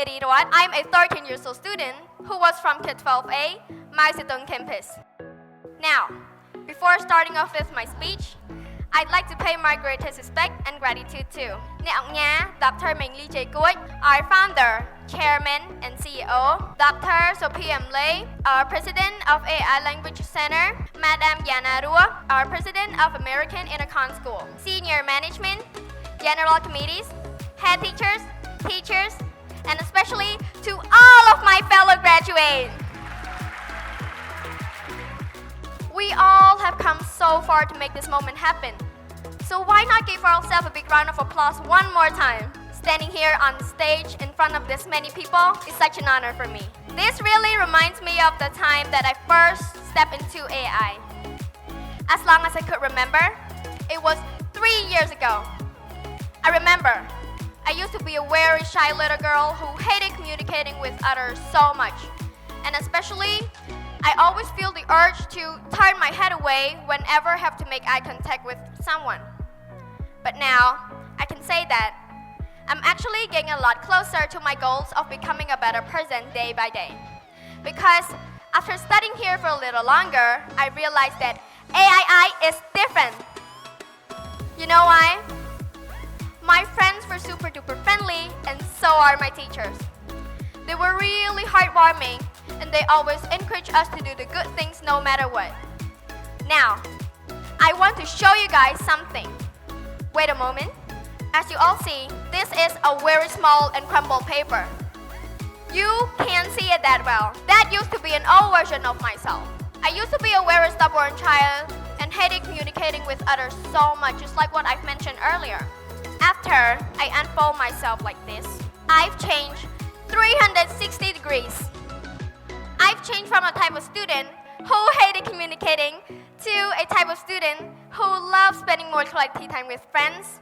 Rirwat. I'm a 13 years old student who was from 24th Aii, Mai Sitong campus. Now, before starting off with my speech, I'd like to pay my greatest respect and gratitude to Dr. Meng Lee Jae Kuch, our founder, chairman, and CEO, Dr. Sophie M. Lay, our president of AI Language Center, Madame Yana Rua, our president of American Intercon School, senior management, general committees, head teachers, and especially to all of my fellow graduates. We all have come so far to make this moment happen. So why not give ourselves a big round of applause one more time? Standing here on stage in front of this many people is such an honor for me. This really reminds me of the time that I first stepped into AI. As long as I could remember, it was 3 years ago. I remember, I used to be a very shy little girl who hated communicating with others so much. And especially, I always feel the urge to turn my head away whenever I have to make eye contact with someone. But now, I can say that I'm actually getting a lot closer to my goals of becoming a better person day by day. Because after studying here for a little longer, I realized that AII is different. You know why? My friends were super duper friendly, and so are my teachers. They were really heartwarming, and they always encourage us to do the good things no matter what. Now, I want to show you guys something. Wait a moment. As you all see, this is a very small and crumpled paper. You can't see it that well. That used to be an old version of myself. I used to be a very stubborn child and hated communicating with others so much, just like what I've mentioned earlier. After I unfold myself like this, I've changed 360 degrees. I've changed from a type of student who hated communicating to a type of student who loves spending more quality time with friends.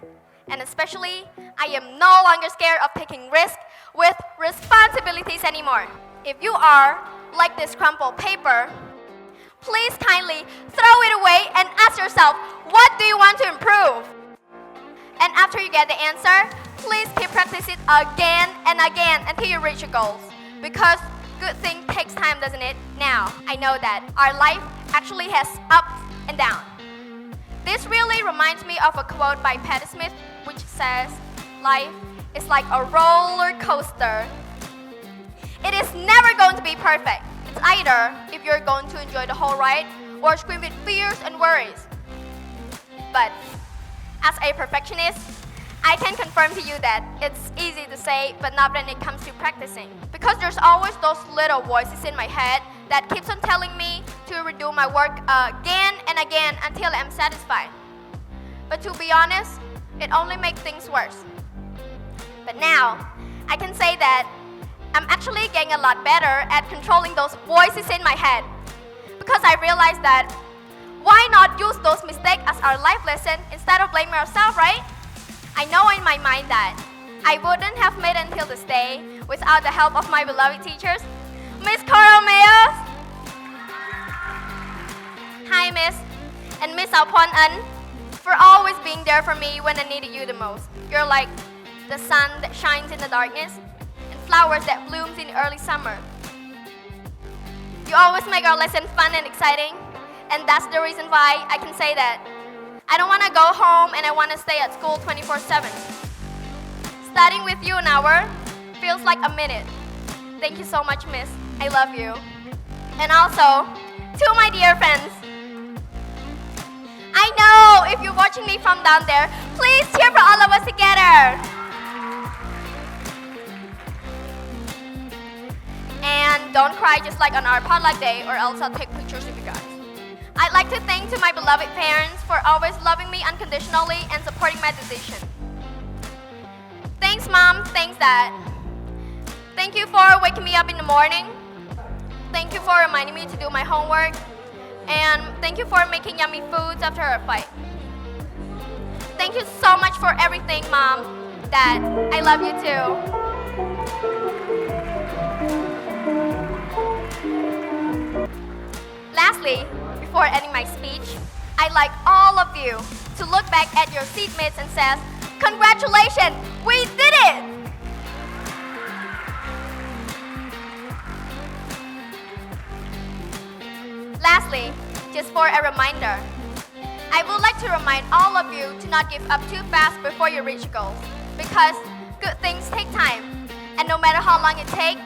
And especially, I am no longer scared of taking risks with responsibilities anymore. If you are like this crumpled paper, please kindly throw it away and ask yourself, what do you want to improve? And after you get the answer, please keep practicing it again and again until you reach your goals. Because good thing takes time, doesn't it? Now, I know that our life actually has ups and downs. This really reminds me of a quote by Patti Smith, which says, life is like a roller coaster. It is never going to be perfect. It's either if you're going to enjoy the whole ride or scream with fears and worries. But as a perfectionist, I can confirm to you that it's easy to say, but not when it comes to practicing. Because there's always those little voices in my head that keeps on telling me to redo my work again and again until I'm satisfied. But to be honest, it only makes things worse. But now, I can say that I'm actually getting a lot better at controlling those voices in my head. Because I realized that why not use those mistakes as our life lesson instead of blaming ourselves, right? I know in my mind that I wouldn't have made it until this day without the help of my beloved teachers, Miss Coral Mayers. Hi, Miss, and Miss Alpon An, for always being there for me when I needed you the most. You're like the sun that shines in the darkness and flowers that blooms in early summer. You always make our lesson fun and exciting, and that's the reason why I can say that I don't want to go home and I want to stay at school 24/7. Studying with you an hour feels like a minute. Thank you so much, Miss. I love you. And also, to my dear friends, I know if you're watching me from down there, please cheer for all of us together. And don't cry just like on our potluck day, or else I'll take pictures of you guys. I'd like to thank to my beloved parents for always loving me unconditionally and supporting my decision. Thanks, Mom. Thanks, Dad. Thank you for waking me up in the morning. Thank you for reminding me to do my homework. And thank you for making yummy foods after a fight. Thank you so much for everything, Mom, Dad. I love you too. Lastly, before ending my speech, I'd like all of you to look back at your seatmates and say, congratulations, we did it! lastly, just for a reminder, I would like to remind all of you to not give up too fast before you reach goals, because good things take time, and no matter how long it takes,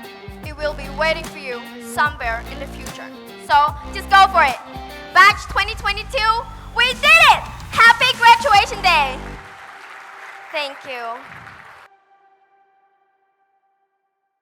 it will be waiting for you somewhere in the future. So just go for it. Batch 2022, we did it! Happy graduation day! Thank you.